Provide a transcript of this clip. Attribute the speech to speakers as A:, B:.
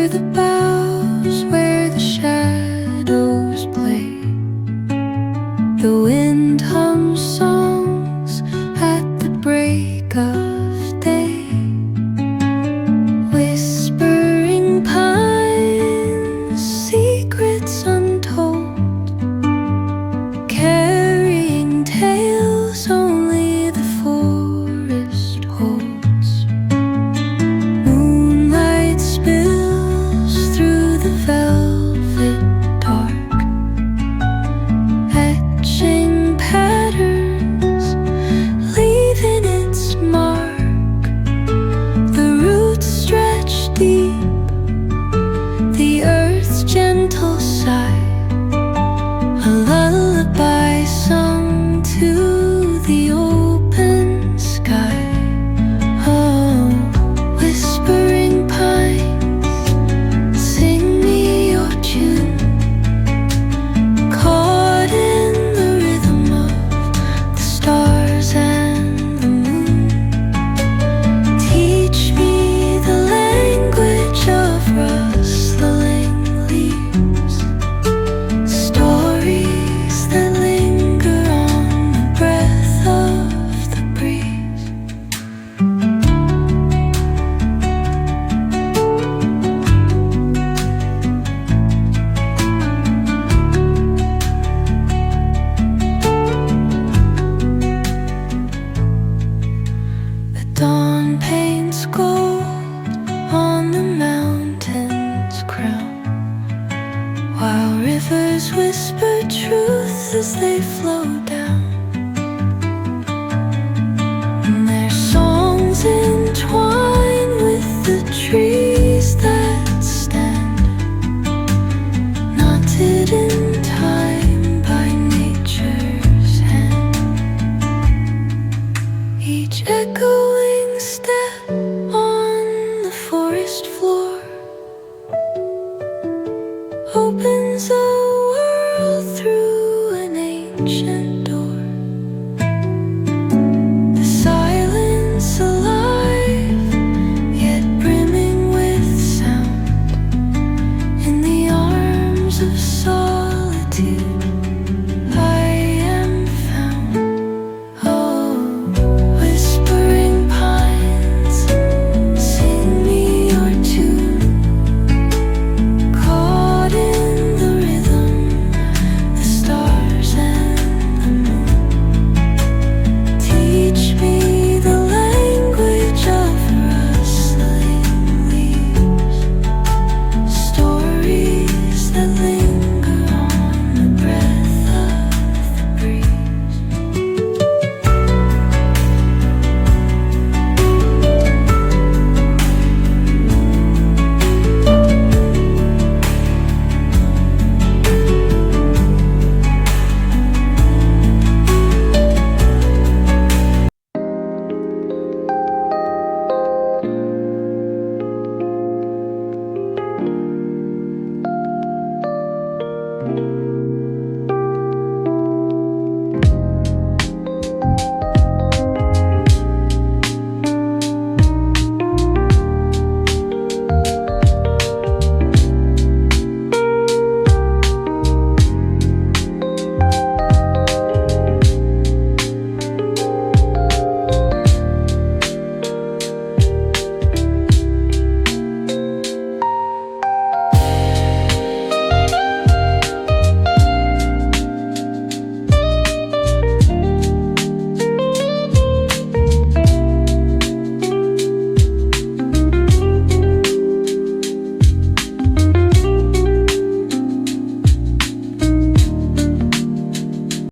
A: under the boughs where the shadows play. The wind hums songs at the break of day. Whispering pines, secrets untold, carrying tales only the forest holds. Moonlight spills through the velvet dark, etching patterns, leaving its mark. The roots stretch deep, the earth's gentle sigh, a lullaby sung to the open sky. Oh, whispering pines, sing me your tune, caught in the rhythm of the stars and the moon. Teach me the language of rustling leaves, stories that linger on the breath of the breeze. The dawn paints gold on the mountain's crown, while rivers whisper truth as they flow down. And their songs entwine with the trees that stand, knotted in time by nature's hand. Each echoing step on the forest floor